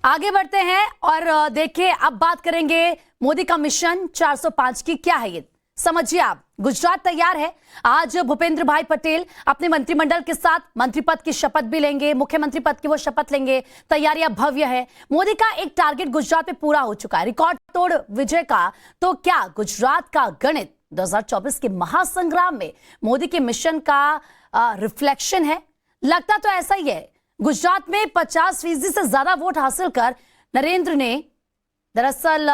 आगे बढ़ते हैं और देखिए अब बात करेंगे मोदी का मिशन 405 की। क्या है ये, समझिए आप। गुजरात तैयार है। आज भूपेंद्र भाई पटेल अपने मंत्रिमंडल के साथ मंत्री पद की शपथ भी लेंगे, मुख्यमंत्री पद की वो शपथ लेंगे। तैयारियां भव्य है। मोदी का एक टारगेट गुजरात में पूरा हो चुका है, रिकॉर्ड तोड़ विजय का। तो क्या गुजरात का गणित 2024 के महासंग्राम में मोदी के मिशन का रिफ्लेक्शन है? लगता तो ऐसा ही है। गुजरात में 50% से ज्यादा वोट हासिल कर नरेंद्र ने, दरअसल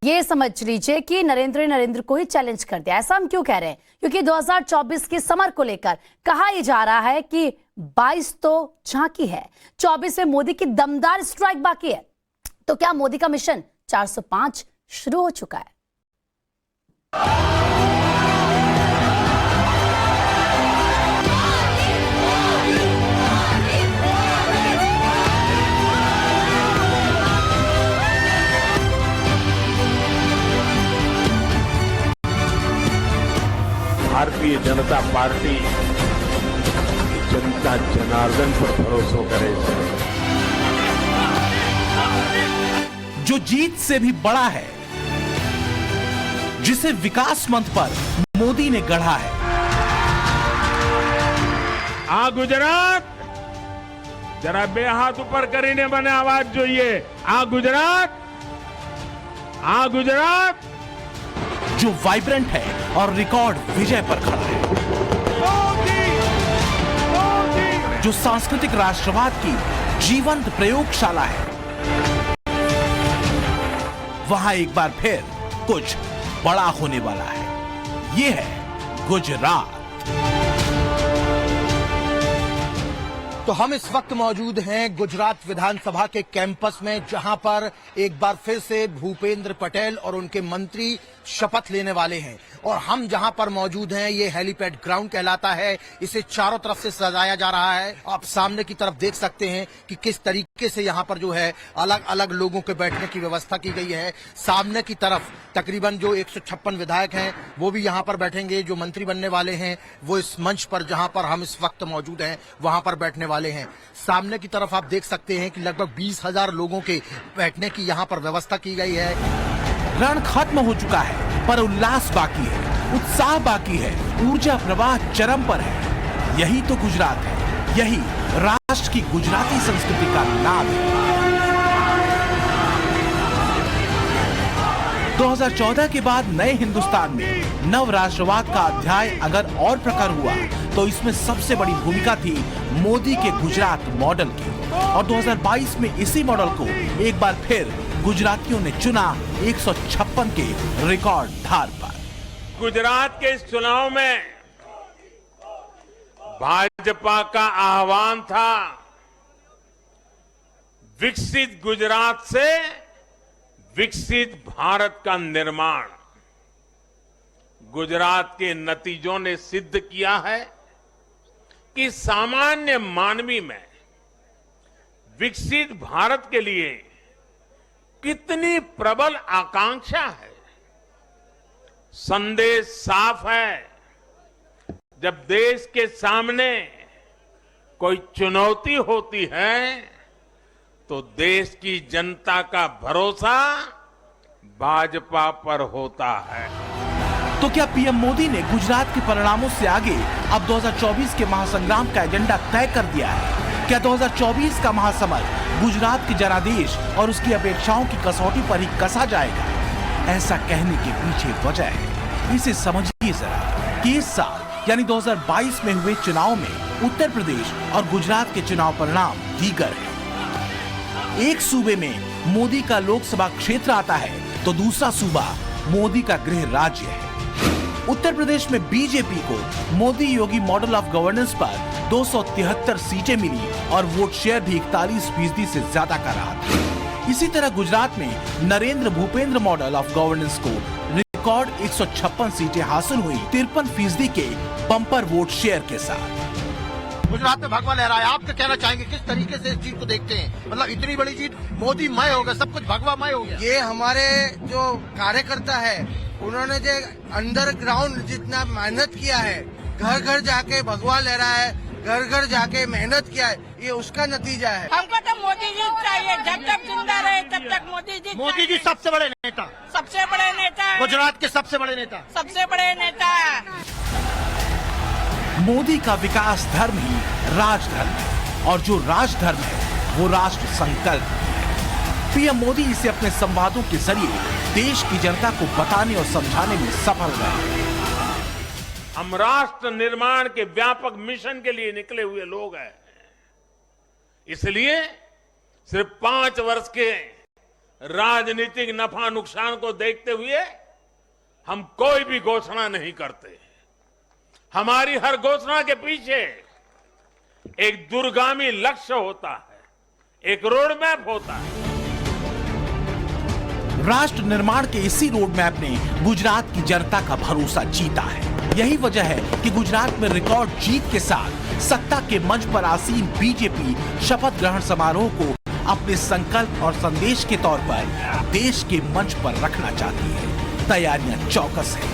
ये समझ लीजिए कि नरेंद्र को ही चैलेंज कर दिया। ऐसा हम क्यों कह रहे हैं? क्योंकि 2024 की समर को लेकर कहा यह जा रहा है कि 22 तो झांकी है, 24 में मोदी की दमदार स्ट्राइक बाकी है। तो क्या मोदी का मिशन 405 शुरू हो चुका है? भारतीय जनता पार्टी जनता जनार्दन पर भरोसा करे। जो जीत से भी बड़ा है, जिसे विकास मंथ पर मोदी ने गढ़ा है। आ गुजरात, जरा बे हाथ ऊपर करीने મને आवाज જોઈએ। आ गुजरात, आ गुजरात, जो वाइब्रेंट है और रिकॉर्ड विजय पर खड़ा है। जो सांस्कृतिक राष्ट्रवाद की जीवंत प्रयोगशाला है। वहां एक बार फिर कुछ बड़ा होने वाला है। ये है गुजरात। तो हम इस वक्त मौजूद हैं गुजरात विधानसभा के कैंपस में, जहां पर एक बार फिर से भूपेंद्र पटेल और उनके मंत्री शपथ लेने वाले हैं। और हम जहां पर मौजूद हैं ये हेलीपैड ग्राउंड कहलाता है। इसे चारों तरफ से सजाया जा रहा है। आप सामने की तरफ देख सकते हैं कि किस तरीके से यहां पर जो है अलग अलग लोगों के बैठने की व्यवस्था की गई है। सामने की तरफ तकरीबन जो 156 विधायक हैं वो भी यहां पर बैठेंगे। जो मंत्री बनने वाले हैं वो इस मंच पर, जहां पर हम इस वक्त मौजूद हैं, वहां पर बैठने वाले हैं। सामने की तरफ आप देख सकते हैं कि लगभग 20,000 लोगों के बैठने की यहां पर व्यवस्था की गई है। रण खत्म हो चुका है, पर उल्लास बाकी है, उत्साह बाकी है, ऊर्जा प्रवाह चरम पर है। यही तो गुजरात है, यही राष्ट्र की गुजराती संस्कृति का नाम है। 2014 के बाद नए हिंदुस्तान में नव राष्ट्रवाद का अध्याय अगर और प्रखर हुआ तो इसमें सबसे बड़ी भूमिका थी मोदी के गुजरात मॉडल की। और 2022 में इसी मॉडल को एक बार फिर गुजरातियों ने चुना 156 के रिकॉर्ड धार पर। गुजरात के इस चुनाव में भाजपा का आह्वान था विकसित गुजरात से विकसित भारत का निर्माण। गुजरात के नतीजों ने सिद्ध किया है कि सामान्य मानवी में विकसित भारत के लिए कितनी प्रबल आकांक्षा है। संदेश साफ है, जब देश के सामने कोई चुनौती होती है तो देश की जनता का भरोसा भाजपा पर होता है। तो क्या पीएम मोदी ने गुजरात के परिणामों से आगे अब 2024 के महासंग्राम का एजेंडा तय कर दिया है? क्या 2024 का महासमर गुजरात के जनादेश और उसकी अपेक्षाओं की कसौटी पर ही कसा जाएगा? ऐसा कहने के पीछे वजह है, इसे समझिए जरा कि इस साल यानी 2022 में हुए चुनाव में उत्तर प्रदेश और गुजरात के चुनाव परिणाम दीगर है। एक सूबे में मोदी का लोकसभा क्षेत्र आता है तो दूसरा सूबा मोदी का गृह राज्य है। उत्तर प्रदेश में बीजेपी को Modi Yogi model of governance पर 273 सीटें मिली और वोट शेयर भी 41% से ज्यादा का रहा था। इसी तरह गुजरात में Narendra Bhupendra model of governance को रिकॉर्ड 156 सीटें हासिल हुई 53% के बम्पर वोट शेयर के साथ। गुजरात में भगवा लहरा है। आप क्या कहना चाहेंगे, किस तरीके से इस जीत को देखते हैं? मतलब इतनी बड़ी जीत, मोदी मय हो गया, सब कुछ भगवामय हो गया। ये हमारे जो कार्यकर्ता है उन्होंने जो अंडरग्राउंड जितना मेहनत किया है, घर घर जाके भगवा लहरा है, घर घर जाके मेहनत किया है, ये उसका नतीजा है। हमको तो मोदी जी चाहिए, जब तक जिंदा रहे तब तक मोदी जी। मोदी जी सबसे बड़े नेता, सबसे बड़े नेता, गुजरात के सबसे बड़े नेता, सबसे बड़े नेता। मोदी का विकास धर्म ही राजधर्म है और जो राजधर्म है वो राष्ट्र संकल्प है। पीएम मोदी इसे अपने संवादों के जरिए देश की जनता को बताने और समझाने में सफल रहे। हम राष्ट्र निर्माण के व्यापक मिशन के लिए निकले हुए लोग हैं। इसलिए सिर्फ 5 वर्ष के राजनीतिक नफा नुकसान को देखते हुए हम कोई भी घोषणा नहीं करते। हमारी हर घोषणा के पीछे एक दूरगामी लक्ष्य होता है, एक रोड मैप होता है। राष्ट्र निर्माण के इसी रोड मैप ने गुजरात की जनता का भरोसा जीता है। यही वजह है कि गुजरात में रिकॉर्ड जीत के साथ सत्ता के मंच पर आसीन बीजेपी शपथ ग्रहण समारोह को अपने संकल्प और संदेश के तौर पर देश के मंच पर रखना चाहती है। तैयारियां चौकस है।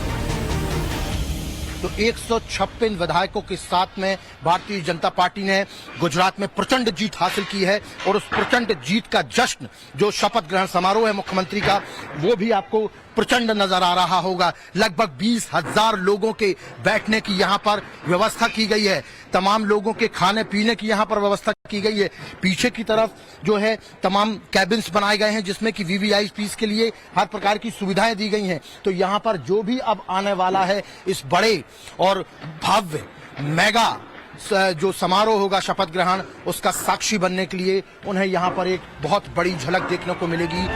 तो 156 विधायकों के साथ में भारतीय जनता पार्टी ने गुजरात में प्रचंड जीत हासिल की है और उस प्रचंड जीत का जश्न जो शपथ ग्रहण समारोह है मुख्यमंत्री का, वो भी आपको प्रचंड नजर आ रहा होगा। लगभग 20,000 लोगों के बैठने की यहाँ पर व्यवस्था की गई है। तमाम लोगों के खाने पीने की यहाँ पर व्यवस्था की गई है। पीछे की तरफ जो है तमाम कैबिन्स बनाए गए हैं जिसमें कि वीवीआईपीज़ के लिए हर प्रकार की सुविधाएं दी गई हैं। तो यहाँ पर जो भी अब आने वाला है इस बड़े और भव्य मेगा जो समारोह होगा शपथ ग्रहण, उसका साक्षी बनने के लिए उन्हें यहाँ पर एक बहुत बड़ी झलक देखने को मिलेगी।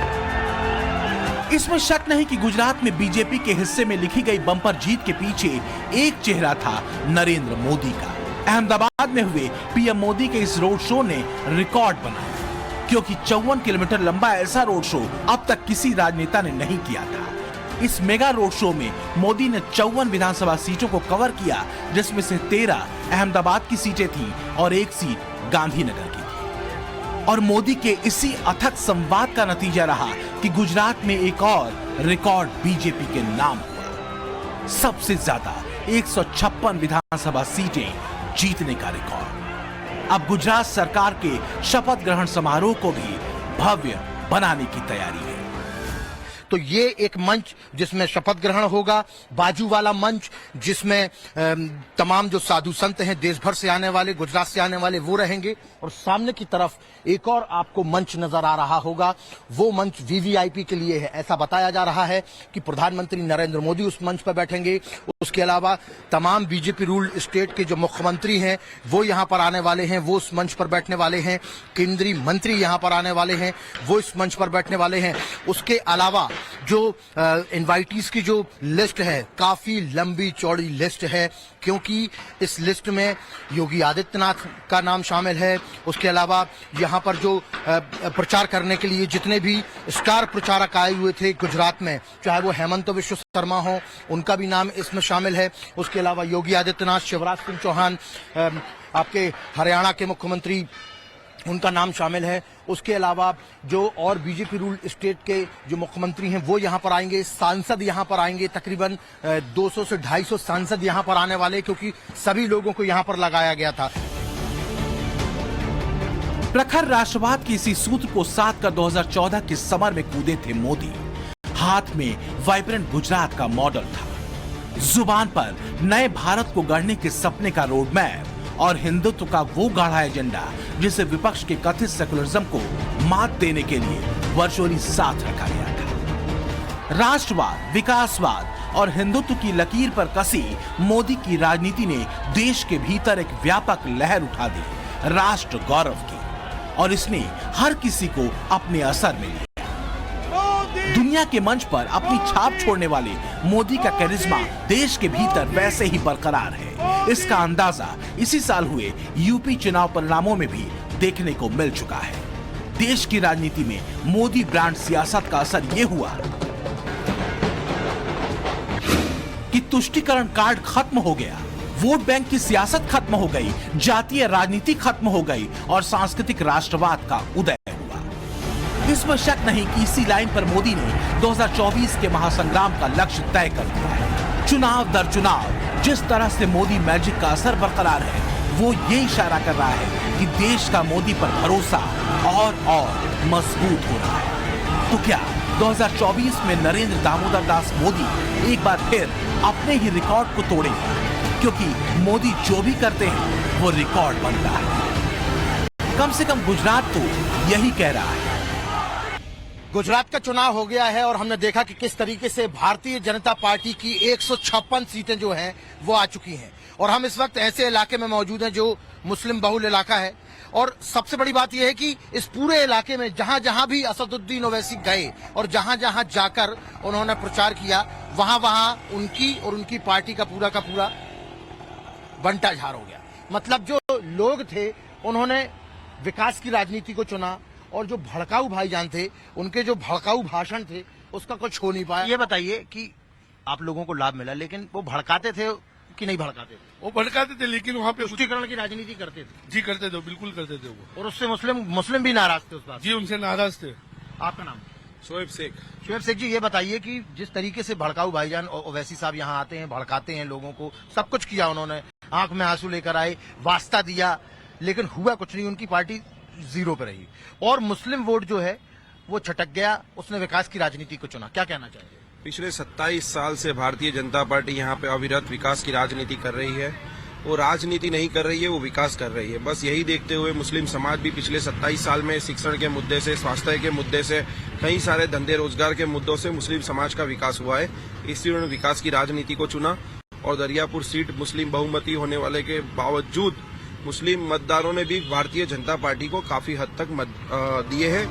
इसमें शक नहीं कि गुजरात में बीजेपी के हिस्से में लिखी गई बम्पर जीत के पीछे एक चेहरा था नरेंद्र मोदी का। अहमदाबाद में हुए पीएम मोदी के इस रोड शो ने रिकॉर्ड बनाया, क्योंकि 54 किलोमीटर लंबा ऐसा रोड शो अब तक किसी राजनेता ने नहीं किया था। इस मेगा रोड शो में मोदी ने 54 विधानसभा सीटों को कवर किया, जिसमें से 13 अहमदाबाद की सीटें थीं और 1 सीट गांधीनगर की थी। और मोदी के इसी अथक संवाद का नतीजा रहा कि गुजरात में एक और रिकॉर्ड बीजेपी के नाम हुआ। सबसे ज्यादा 156 विधानसभा सीटें जीतने का रिकॉर्ड। अब गुजरात सरकार के शपथ ग्रहण समारोह को भी भव्य बनाने की तैयारी है। तो ये एक मंच जिसमें शपथ ग्रहण होगा, बाजू वाला मंच जिसमें तमाम जो साधु संत हैं देश भर से आने वाले, गुजरात से आने वाले, वो रहेंगे। और सामने की तरफ एक और आपको मंच नजर आ रहा होगा, वो मंच वीवीआईपी के लिए है। ऐसा बताया जा रहा है कि प्रधानमंत्री नरेंद्र मोदी उस मंच पर बैठेंगे। उसके अलावा तमाम बीजेपी रूल्ड स्टेट के जो मुख्यमंत्री हैं वो यहाँ पर आने वाले हैं, वो उस मंच पर बैठने वाले हैं। केंद्रीय मंत्री यहाँ पर आने वाले हैं, वो इस मंच पर बैठने वाले हैं। उसके अलावा जो इनवाइटीज की जो लिस्ट है, काफी लंबी चौड़ी लिस्ट है, क्योंकि इस लिस्ट में योगी आदित्यनाथ का नाम शामिल है। उसके अलावा यहाँ पर जो प्रचार करने के लिए जितने भी स्टार प्रचारक आए हुए थे गुजरात में, चाहे वो हेमंत विश्व शर्मा हो, उनका भी नाम इसमें शामिल है। उसके अलावा योगी आदित्यनाथ, शिवराज सिंह चौहान, आपके हरियाणा के मुख्यमंत्री, उनका नाम शामिल है। उसके अलावा जो और बीजेपी रूल्ड स्टेट के जो मुख्यमंत्री हैं वो यहाँ पर आएंगे। सांसद यहाँ पर आएंगे, तकरीबन 200 से 250 सांसद यहाँ पर आने वाले, क्योंकि सभी लोगों को यहाँ पर लगाया गया था। प्रखर राष्ट्रवाद के इसी सूत्र को साध कर 2014 के समर में कूदे थे मोदी। हाथ में वाइब्रेंट गुजरात का मॉडल था, जुबान पर नए भारत को गढ़ने के सपने का रोड मैप और हिंदुत्व का वो गाढ़ा एजेंडा जिसे विपक्ष के कथित सेकुलरिज्म को मात देने के लिए वर्चुअली साथ रखा गया था। राष्ट्रवाद, विकासवाद और हिंदुत्व की लकीर पर कसी मोदी की राजनीति ने देश के भीतर एक व्यापक लहर उठा दी, राष्ट्र गौरव की, और इसने हर किसी को अपने असर में लिया। दुनिया के मंच पर अपनी छाप छोड़ने वाले मोदी का करिश्मा देश के भीतर वैसे ही बरकरार है। इसका अंदाजा इसी साल हुए यूपी चुनाव परिणामों में भी देखने को मिल चुका है। देश की राजनीति में मोदी ब्रांड सियासत का असर ये हुआ कि तुष्टीकरण कार्ड खत्म हो गया, वोट बैंक की सियासत खत्म हो गई, जातीय राजनीति खत्म हो गई और सांस्कृतिक राष्ट्रवाद का उदय हुआ। इसमें शक नहीं कि इसी लाइन पर मोदी ने 2024 के महासंग्राम का लक्ष्य तय कर दिया है। चुनाव दर चुनाव जिस तरह से मोदी मैजिक का असर बरकरार है, वो ये इशारा कर रहा है कि देश का मोदी पर भरोसा और मजबूत हो रहा है। तो क्या 2024 में नरेंद्र दामोदर दास मोदी एक बार फिर अपने ही रिकॉर्ड को तोड़ेंगे? क्योंकि मोदी जो भी करते हैं वो रिकॉर्ड बनता है। कम से कम गुजरात तो यही कह रहा है। गुजरात का चुनाव हो गया है और हमने देखा कि किस तरीके से भारतीय जनता पार्टी की 156 सीटें जो हैं वो आ चुकी हैं। और हम इस वक्त ऐसे इलाके में मौजूद हैं जो मुस्लिम बहुल इलाका है। और सबसे बड़ी बात यह है कि इस पूरे इलाके में जहां जहां भी असदुद्दीन ओवैसी गए और जहां जहां जाकर उन्होंने प्रचार किया, वहां वहां उनकी और उनकी पार्टी का पूरा बंटा झाड़ हो गया। मतलब जो लोग थे उन्होंने विकास की राजनीति को चुना और जो भड़काऊ भाईजान थे उनके जो भड़काऊ भाषण थे उसका कुछ हो नहीं पाया। ये बताइए कि आप लोगों को लाभ मिला, लेकिन वो भड़काते थे कि नहीं भड़काते थे? वो भड़काते थे, लेकिन वहाँ पे तुष्टीकरण की राजनीति करते थे। जी करते थे, बिल्कुल करते थे वो। और उससे मुस्लिम भी नाराज थे उस बात जी, उनसे नाराज थे। आपका नाम? शोएब शेख। शोएब शेख जी, ये बताइए कि जिस तरीके से भड़काऊ भाईजान ओवैसी साहब यहाँ आते हैं, भड़काते हैं लोगों को, सब कुछ किया उन्होंने, आंख में आंसू लेकर आए, वास्ता दिया, लेकिन हुआ कुछ नहीं। उनकी पार्टी जीरो पे रही और मुस्लिम वोट जो है वो छटक गया। उसने विकास की राजनीति को चुना। क्या कहना चाहिए? पिछले 27 साल से भारतीय जनता पार्टी यहाँ पे अविरत विकास की राजनीति कर रही है। वो राजनीति नहीं कर रही है, वो विकास कर रही है। बस यही देखते हुए मुस्लिम समाज भी पिछले 27 साल में शिक्षण के मुद्दे से, स्वास्थ्य के मुद्दे से, कई सारे धंधे रोजगार के मुद्दों से मुस्लिम समाज का विकास हुआ है। इसलिए उन्होंने विकास की राजनीति को चुना और दरियापुर सीट मुस्लिम बहुमती होने वाले के बावजूद मुस्लिम मतदारों ने भी भारतीय जनता पार्टी को काफी हद तक मत दिए हैं।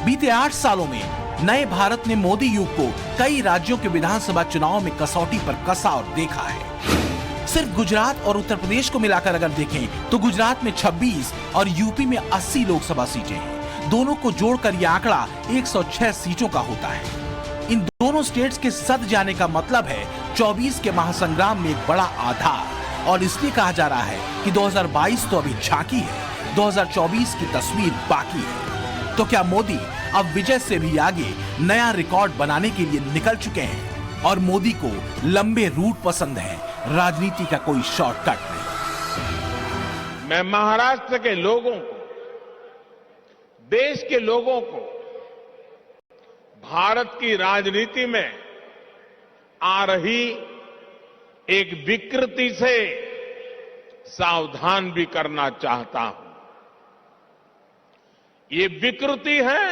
बीते 8 सालों में नए भारत ने मोदी युग को कई राज्यों के विधानसभा चुनाव में कसौटी पर कसा और देखा है। सिर्फ गुजरात और उत्तर प्रदेश को मिलाकर अगर देखें तो गुजरात में 26 और यूपी में 80 लोकसभा सीटें हैं। दोनों को जोड़कर यह आंकड़ा 106 सीटों का होता है। इन दोनों स्टेट्स के सद जाने का मतलब है 24 के महासंग्राम में एक बड़ा आधार। और इसलिए कहा जा रहा है कि 2022 तो अभी झांकी है, 2024 की तस्वीर बाकी है। तो क्या मोदी अब विजय से भी आगे नया रिकॉर्ड बनाने के लिए निकल चुके हैं? और मोदी को लंबे रूट पसंद है, राजनीति का कोई शॉर्टकट नहीं। मैं महाराष्ट्र के लोगों को, देश के लोगों को भारत की राजनीति में आ रही एक विकृति से सावधान भी करना चाहता हूं। ये विकृति है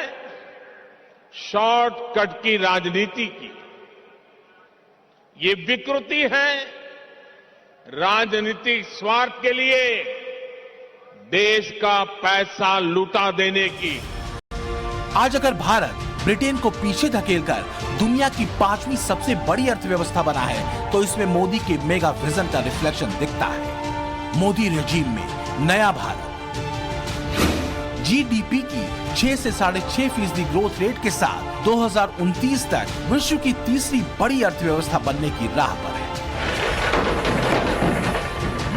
शॉर्टकट की राजनीति की। ये विकृति है राजनीतिक स्वार्थ के लिए देश का पैसा लुटा देने की। आज अगर भारत ब्रिटेन को पीछे धकेलकर दुनिया की 5वीं सबसे बड़ी अर्थव्यवस्था बना है तो इसमें मोदी के मेगा विजन का रिफ्लेक्शन दिखता है। मोदी रेजिम में नया भारत जीडीपी की 6 से 6.5% ग्रोथ रेट के साथ 2029 तक विश्व की तीसरी बड़ी अर्थव्यवस्था बनने की राह पर है।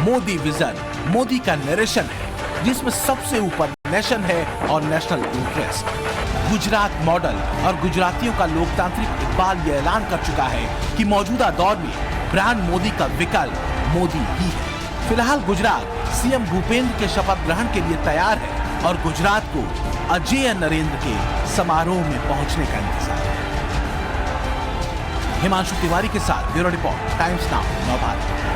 मोदी विजन मोदी का नरेशन है जिसमें सबसे ऊपर नेशन है और नेशनल इंटरेस्ट। गुजरात मॉडल और गुजरातियों का लोकतांत्रिक इकबाल यह ऐलान कर चुका है कि मौजूदा दौर में ब्रांड मोदी का विकल्प मोदी ही है। फिलहाल गुजरात सीएम भूपेंद्र के शपथ ग्रहण के लिए तैयार है और गुजरात को अजेय नरेंद्र के समारोह में पहुंचने का इंतजार है। हिमांशु तिवारी के साथ bureau report, times now, Navbharat.